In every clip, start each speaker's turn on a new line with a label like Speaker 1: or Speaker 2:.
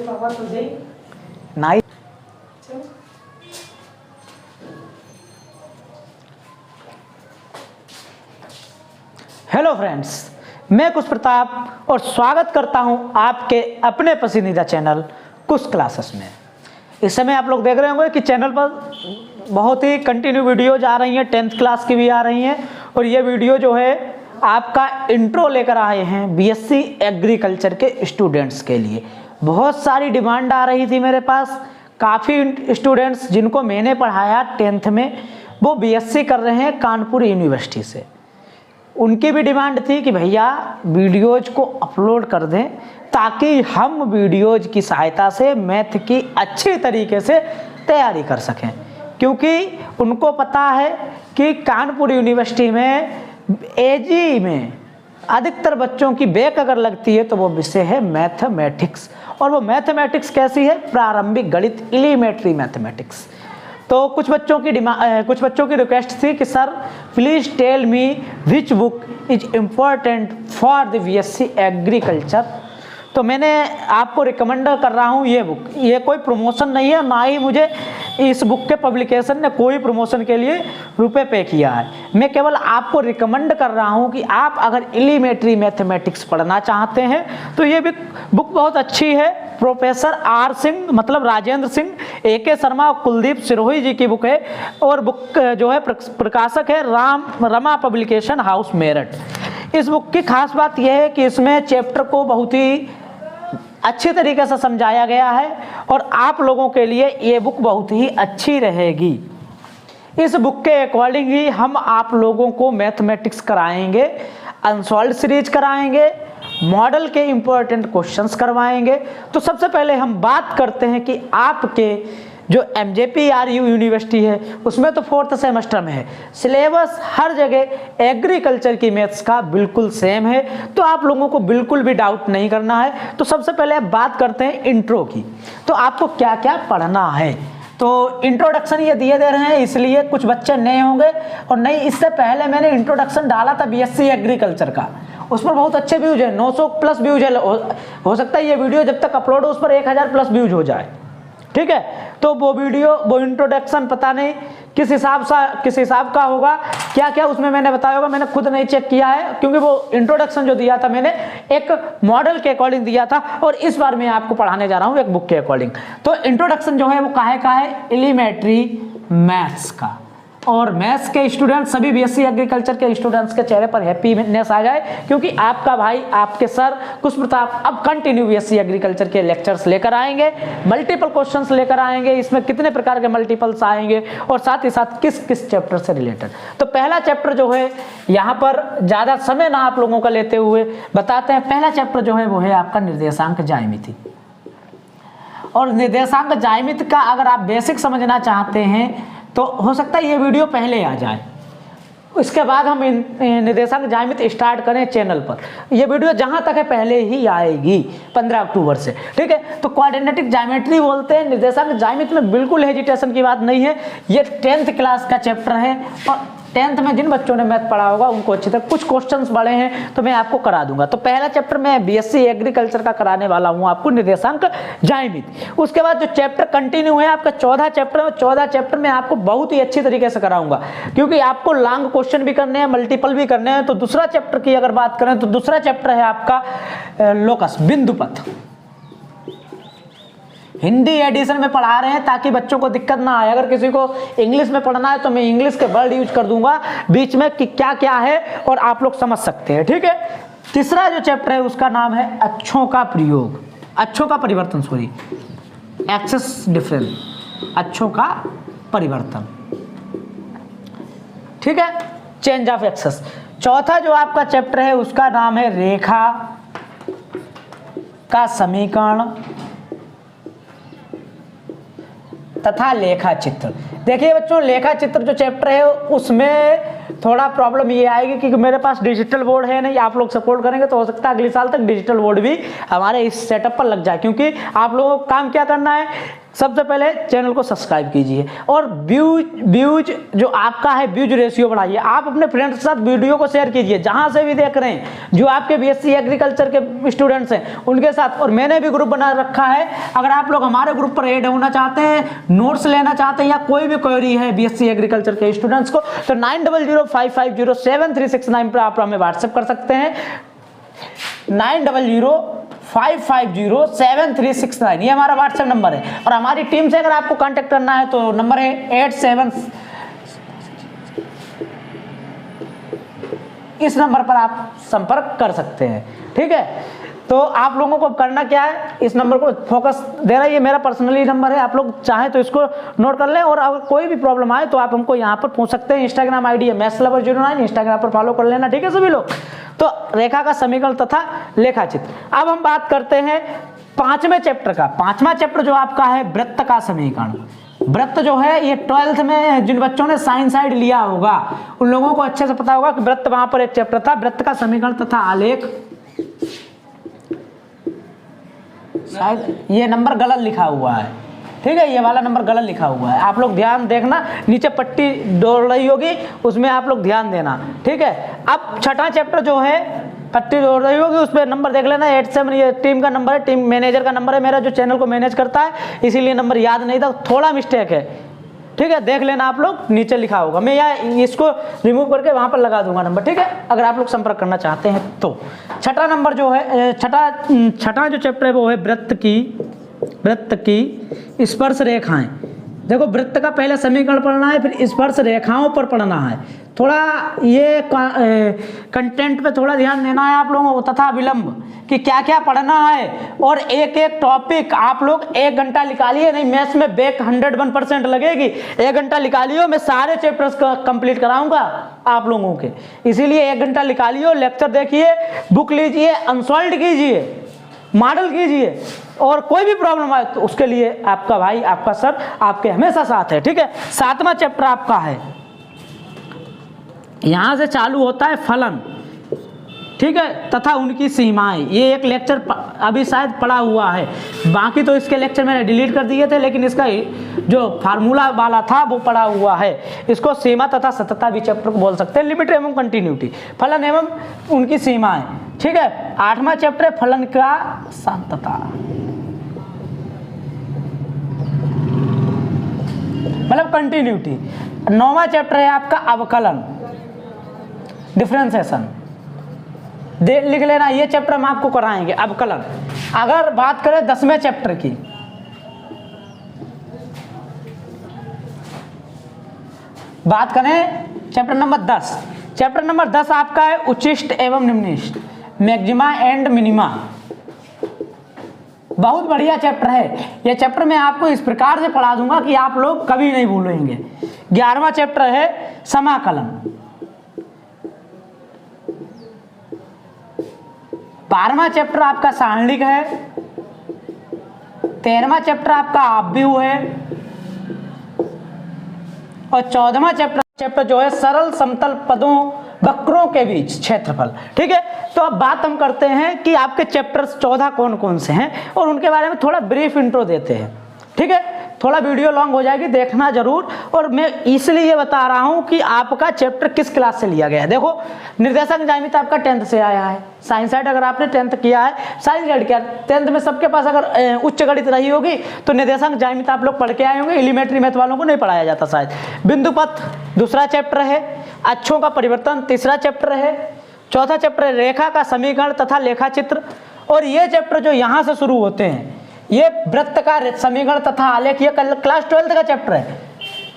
Speaker 1: पापा तुझे
Speaker 2: nice. Hello friends, मैं कुश प्रताप और स्वागत करता हूं आपके अपने पसंदीदा चैनल कुश क्लासेस में। इस समय आप लोग देख रहे होंगे कि चैनल पर बहुत ही कंटिन्यू वीडियोज आ रही हैं, 10th क्लास की भी आ रही हैं। और ये वीडियो जो है आपका इंट्रो लेकर आए हैं बीएससी एग्रीकल्चर के स्टूडेंट्स के लिए। बहुत सारी डिमांड आ रही थी मेरे पास, काफ़ी स्टूडेंट्स जिनको मैंने पढ़ाया 10th में वो बीएससी कर रहे हैं कानपुर यूनिवर्सिटी से। उनकी भी डिमांड थी कि भैया वीडियोज को अपलोड कर दें ताकि हम वीडियोज की सहायता से मैथ की अच्छी तरीके से तैयारी कर सकें, क्योंकि उनको पता है कि कानपुर यूनिवर्सिटी में एजी में अधिकतर बच्चों की बैक अगर लगती है तो वो विषय है मैथमेटिक्स। और वो मैथमेटिक्स कैसी है? प्रारंभिक गणित, एलिमेंट्री मैथमेटिक्स। तो कुछ बच्चों की रिक्वेस्ट थी कि sir please tell me which book is important for the BSc agriculture. तो मैंने आपको रिकमेंड कर रहा हूँ ये बुक। ये कोई प्रमोशन नहीं है, ना ही मुझे इस बुक के पब्लिकेशन ने कोई प्रमोशन के लिए रुपए पे किया है। मैं केवल आपको रिकमेंड कर रहा हूँ कि आप अगर एलिमेंट्री मैथमेटिक्स पढ़ना चाहते हैं तो ये भी बुक बहुत अच्छी है। प्रोफेसर आर सिंह मतलब राजेंद्र सिंह, AK शर्मा और कुलदीप सिरोही जी की बुक है। और बुक जो है प्रकाशक है रमा पब्लिकेशन हाउस मेरठ। इस बुक की खास बात यह है कि इसमें चैप्टर को बहुत ही अच्छे तरीके से समझाया गया है और आप लोगों के लिए ये बुक बहुत ही अच्छी रहेगी। इस बुक के अकॉर्डिंग ही हम आप लोगों को मैथमेटिक्स कराएंगे, अनसॉल्व्ड सीरीज कराएंगे, मॉडल के इंपॉर्टेंट क्वेश्चंस करवाएंगे। तो सबसे पहले हम बात करते हैं कि आपके जो MJPRU यूनिवर्सिटी है उसमें तो 4th सेमेस्टर में है। सिलेबस हर जगह एग्रीकल्चर की मैथ्स का बिल्कुल सेम है, तो आप लोगों को बिल्कुल भी डाउट नहीं करना है। तो सबसे पहले आप बात करते हैं इंट्रो की। तो आपको क्या क्या पढ़ना है? तो इंट्रोडक्शन ये दिए दे रहे हैं, इसलिए कुछ बच्चे नए होंगे और नहीं, इससे पहले मैंने इंट्रोडक्शन डाला था बीएससी एग्रीकल्चर का, उस पर बहुत अच्छे व्यूज है, 900 प्लस व्यूज है। हो सकता है ये वीडियो जब तक अपलोड हो उस पर 1000 प्लस व्यूज हो जाए, ठीक है। तो वो इंट्रोडक्शन पता नहीं किस हिसाब का होगा, क्या क्या उसमें मैंने बताया होगा, मैंने खुद नहीं चेक किया है, क्योंकि वो इंट्रोडक्शन जो दिया था मैंने एक मॉडल के अकॉर्डिंग दिया था और इस बार मैं आपको पढ़ाने जा रहा हूँ एक बुक के अकॉर्डिंग। तो इंट्रोडक्शन जो है वो काहे का है? एलिमेंट्री मैथ्स का। और मैथ्स के स्टूडेंट, सभी बीएससी एग्रीकल्चर के स्टूडेंट्स के चेहरे पर हैप्पीनेस आ जाए, क्योंकि आपका भाई, आपके सर कुश प्रताप अब कंटिन्यू बीएससी एग्रीकल्चर के लेक्चर्स लेकर आएंगे, मल्टीपल क्वेश्चंस लेकर आएंगे। इसमें कितने प्रकार के मल्टीपल्स आएंगे और साथ ही साथ किस किस चैप्टर से रिलेटेड। तो पहला चैप्टर जो है, यहाँ पर ज़्यादा समय ना आप लोगों का लेते हुए बताते हैं। पहला चैप्टर जो है वो है आपका निर्देशांक ज्यामिति। और निर्देशांक ज्यामिति का अगर आप बेसिक समझना चाहते हैं तो हो सकता है ये वीडियो पहले आ जाए, इसके बाद हम निर्देशांक ज्यामिति स्टार्ट करें चैनल पर। ये वीडियो जहां तक है पहले ही आएगी 15 अक्टूबर से, ठीक है। तो क्वाड्रेटिक ज्यामिति बोलते हैं, निर्देशांक ज्यामिति में बिल्कुल हेजिटेशन की बात नहीं है। ये 10th क्लास का चैप्टर है और 10th में जिन बच्चों ने मैथ पढ़ा होगा उनको अच्छी तरह, कुछ क्वेश्चंस बड़े हैं तो मैं आपको करा दूंगा। तो पहला चैप्टर मैं बीएससी एग्रीकल्चर का कराने वाला हूं आपको, निर्देशांक ज्यामिति। उसके बाद जो चैप्टर कंटिन्यू है आपका 14 चैप्टर है, 14 चैप्टर में आपको बहुत ही अच्छी तरीके से कराऊंगा, क्योंकि आपको लॉन्ग क्वेश्चन भी करने हैं, मल्टीपल भी करने हैं। तो दूसरा चैप्टर की अगर बात करें तो दूसरा चैप्टर है आपका लोकस, बिंदुपथ। हिंदी एडिशन में पढ़ा रहे हैं ताकि बच्चों को दिक्कत ना आए। अगर किसी को इंग्लिश में पढ़ना है तो मैं इंग्लिश के वर्ड यूज कर दूंगा बीच में कि क्या क्या है और आप लोग समझ सकते हैं, ठीक है। तीसरा जो चैप्टर है उसका नाम है अक्षों का प्रयोग, अक्षों का परिवर्तन, सॉरी, एक्सेस डिफरेंस, अक्षों का परिवर्तन, ठीक है, चेंज ऑफ एक्सेस। चौथा जो आपका चैप्टर है उसका नाम है रेखा का समीकरण तथा लेखा चित्र। देखिए बच्चों, लेखा चित्र जो चैप्टर है उसमें थोड़ा प्रॉब्लम ये आएगी क्योंकि मेरे पास डिजिटल बोर्ड है नहीं, आप लोग सपोर्ट करेंगे तो हो सकता है अगले साल तक डिजिटल बोर्ड भी हमारे इस सेटअप पर लग जाए। क्योंकि आप लोगों को काम क्या करना है, सबसे पहले चैनल को सब्सक्राइब कीजिए और व्यूज जो आपका है व्यूज रेशियो बढ़ाइए। आप अपने फ्रेंड्स के साथ वीडियो को शेयर कीजिए, जहां से भी देख रहे हैं, जो आपके बीएससी एग्रीकल्चर के स्टूडेंट्स हैं उनके साथ। और मैंने भी ग्रुप बना रखा है, अगर आप लोग हमारे ग्रुप पर ऐड होना चाहते हैं, नोट्स लेना चाहते हैं या कोई भी क्वेरी है बीएससी एग्रीकल्चर के स्टूडेंट्स को, तो 9005507369 पर आप हमें व्हाट्सएप कर सकते हैं। 9005507369 ये हमारा व्हाट्सएप नंबर है। और हमारी टीम से अगर आपको कांटेक्ट करना है तो नंबर है 87, इस नंबर पर आप संपर्क कर सकते हैं। ठीक है, तो आप लोगों को करना क्या है, इस नंबर को फोकस देना, ये मेरा पर्सनली नंबर है, आप लोग चाहें तो इसको नोट कर लें। और अगर कोई भी प्रॉब्लम आए तो आप हमको यहाँ पर पूछ सकते हैं। इंस्टाग्राम आईडी है mathslover09, इंस्टाग्राम पर फॉलो कर लेना। ठीक है सभी लोग। तो रेखा का समीकरण तथा लेखा चित्र। अब हम बात करते हैं 5वें चैप्टर का। 5वां चैप्टर जो आपका है वृत्त का समीकरण। वृत्त जो है ये 12th में जिन बच्चों ने साइंस साइड लिया होगा उन लोगों को अच्छे से पता होगा कि वृत्त, वहां पर एक चैप्टर था वृत्त का समीकरण तथा आलेख। शायद ये नंबर गलत लिखा हुआ है, ठीक है, ये वाला नंबर गलत लिखा हुआ है, आप लोग ध्यान देखना, नीचे पट्टी दौड़ रही होगी उसमें आप लोग ध्यान देना। ठीक है, अब 6वां चैप्टर जो है पट्टी दौड़ रही होगी उस पर नंबर देख लेना। 87 ये टीम का नंबर है, टीम मैनेजर का नंबर है मेरा, जो चैनल को मैनेज करता है, इसीलिए नंबर याद नहीं था, थोड़ा मिस्टेक है। ठीक है, देख लेना आप लोग, नीचे लिखा होगा, मैं या इसको रिमूव करके वहां पर लगा दूंगा नंबर। ठीक है, अगर आप लोग संपर्क करना चाहते हैं तो। 6वां नंबर जो है, छठा जो चैप्टर है वो है वृत्त की स्पर्श रेखाएं। देखो वृत्त का पहले समीकरण पढ़ना है, फिर स्पर्श रेखाओं पर पढ़ना है। थोड़ा ये कंटेंट पे थोड़ा ध्यान देना है आप लोगों को, तथा विलंब कि क्या क्या पढ़ना है। और एक एक टॉपिक आप लोग 1 घंटा निकालिए, नहीं मैथ्स में बैक 101% लगेगी। 1 घंटा निकालिए, मैं सारे चैप्टर्स कंप्लीट कराऊंगा आप लोगों के, इसीलिए 1 घंटा निकालिए, लेक्चर देखिए, बुक लीजिए, अनसॉल्व कीजिए, मॉडल कीजिए, और कोई भी प्रॉब्लम आए तो उसके लिए आपका भाई, आपका सर आपके हमेशा साथ है। ठीक है, 7वां चैप्टर आपका है, यहां से चालू होता है फलन, ठीक है, तथा उनकी सीमाएं। ये एक लेक्चर अभी शायद पड़ा हुआ है, बाकी तो इसके लेक्चर मैंने डिलीट कर दिए थे, लेकिन इसका जो फार्मूला वाला था वो पड़ा हुआ है। इसको सीमा तथा सततता भी चैप्टर को बोल सकते हैं, लिमिट एवं कंटिन्यूटी, फलन एवं उनकी सीमाएं। ठीक है, 8वां चैप्टर है फलन का सांतता, मतलब कंटिन्यूटी। 9वां चैप्टर है आपका अवकलन, डिफरेंशिएशन, लिख लेना, ये चैप्टर हम आपको कराएंगे, अवकलन। अगर बात करें 10वें चैप्टर की, बात करें चैप्टर नंबर 10, चैप्टर नंबर 10 आपका है उच्चिष्ट एवं निम्निष्ट, मैक्सिमा एंड मिनिमा। बहुत बढ़िया चैप्टर है ये चैप्टर, मैं आपको इस प्रकार से पढ़ा दूंगा कि आप लोग कभी नहीं भूलेंगे। 11वां चैप्टर है समाकलन। 12वां चैप्टर आपका सारणिक है। 13वां चैप्टर आपका आव्यूह है। और 14वां चैप्टर जो है सरल समतल पदों वक्रों के बीच क्षेत्रफल। ठीक है, तो अब बात हम करते हैं कि आपके चैप्टर्स 14 कौन कौन से हैं और उनके बारे में थोड़ा ब्रीफ इंट्रो देते हैं। ठीक है, थोड़ा वीडियो लॉन्ग हो जाएगी, देखना जरूर। और मैं इसलिए ये बता रहा हूं कि आपका चैप्टर किस क्लास से लिया गया है। देखो निर्देशांक ज्यामिति आपका 10th से आया है, साइंस साइड अगर आपने 10th किया है, साइंस साइड किया 10th में सबके पास अगर उच्च गणित रही होगी तो निर्देशांक ज्यामिति आप लोग पढ़ के आए होंगे। एलिमेंट्री मैथ वालों को नहीं पढ़ाया जाता शायद। बिंदुपथ दूसरा चैप्टर है। अक्षों का परिवर्तन तीसरा चैप्टर है। चौथा चैप्टर है रेखा का समीकरण तथा लेखा चित्र। और ये चैप्टर जो यहाँ से शुरू होते हैं, ये वृत्त का समीकरण तथा आलेख, ये क्लास 12th का चैप्टर है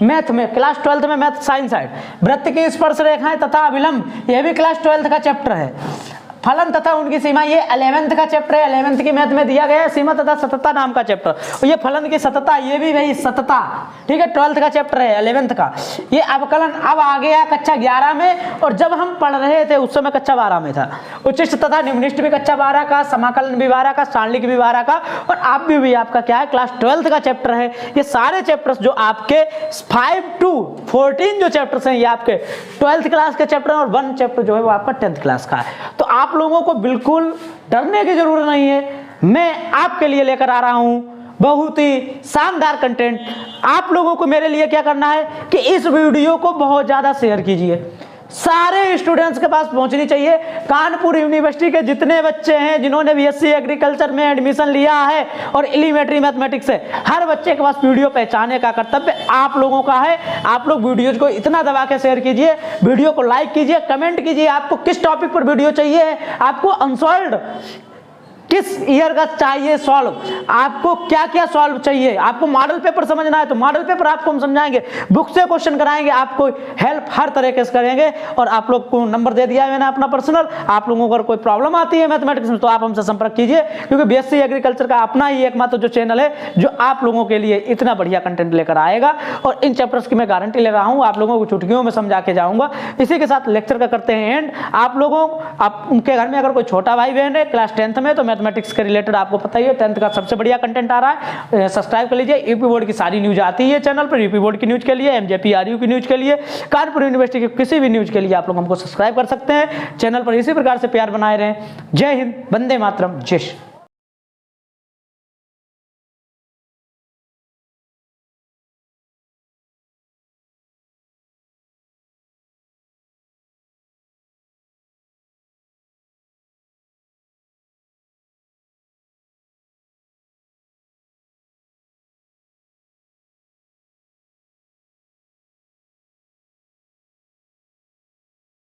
Speaker 2: मैथ में, क्लास 12th में मैथ साइंस साइड। वृत्त की स्पर्श रेखाएं तथा अभिलंब, ये भी क्लास 12th का चैप्टर है। फलन तथा उनकी सीमा, ये 11th का चैप्टर है, 11th की मैथ में दिया गया है सीमा तथा सततता नाम का चैप्टर। और ये फलन की सततता, ये भी वही सततता, ठीक है, 12th का चैप्टर है, 11th का। ये अवकलन अब आ गया कक्षा 11 में, और जब हम पढ़ रहे थे उस समय कक्षा 12 में था। उच्चिष्ट तथा निम्निष्ट भी कक्षा 12 का, समाकलन भी 12 का, सारणिक भी 12 का, और आप भी आपका क्या है, क्लास 12th का चैप्टर है। ये सारे चैप्टर्स जो आपके 5 to 14 जो चैप्टर्स हैं, ये आपके 12th क्लास के चैप्टर, और 1 चैप्टर जो है वो आपका 10th क्लास का है। तो आप लोगों को बिल्कुल डरने की जरूरत नहीं है। मैं आपके लिए लेकर आ रहा हूं बहुत ही शानदार कंटेंट। आप लोगों को मेरे लिए क्या करना है कि इस वीडियो को बहुत ज्यादा शेयर कीजिए, सारे स्टूडेंट्स के पास पहुंचनी चाहिए। कानपुर यूनिवर्सिटी के जितने बच्चे हैं जिन्होंने बीएससी एग्रीकल्चर में एडमिशन लिया है और एलिमेंट्री मैथमेटिक्स से, हर बच्चे के पास वीडियो पहचाने का कर्तव्य आप लोगों का है। आप लोग वीडियोज को इतना दबा के शेयर कीजिए, वीडियो को लाइक कीजिए, कमेंट कीजिए आपको किस टॉपिक पर वीडियो चाहिए, आपको अनसॉल्व्ड किस ईयर का चाहिए सॉल्व, आपको क्या क्या सॉल्व चाहिए, आपको मॉडल पेपर समझना है तो मॉडल पेपर आपको हम समझाएंगे, बुक से क्वेश्चन कराएंगे, आपको हेल्प हर तरीके से करेंगे। और आप लोग को नंबर दे दिया है मैंने अपना पर्सनल, आप लोगों को अगर कोई प्रॉब्लम आती है मैथमेटिक्स में तो आप हमसे संपर्क कीजिए, क्योंकि बीएससी एग्रीकल्चर का अपना ही एकमात्र जो चैनल है जो आप लोगों के लिए इतना बढ़िया कंटेंट लेकर आएगा। और इन चैप्टर्स की मैं गारंटी ले रहा हूँ, आप लोगों को छुट्टियों में समझा के जाऊंगा। इसी के साथ लेक्चर का करते हैं एंड। आप लोगों, आप उनके घर में अगर कोई छोटा भाई बहन है क्लास 10th में, तो मैथमेटिक्स के रिलेटेड आपको पता ही है 10th का सबसे बढ़िया कंटेंट आ रहा है, सब्सक्राइब कर लीजिए। यूपी बोर्ड की सारी न्यूज आती है चैनल पर, यूपी बोर्ड की न्यूज के लिए, एमजेपी आरयू की न्यूज के लिए, कानपुर यूनिवर्सिटी की किसी भी न्यूज के लिए आप लोग हमको सब्सक्राइब कर सकते हैं। चैनल पर इसी प्रकार से प्यार बनाए रहें। जय हिंद, वंदे मातरम, जय श्री।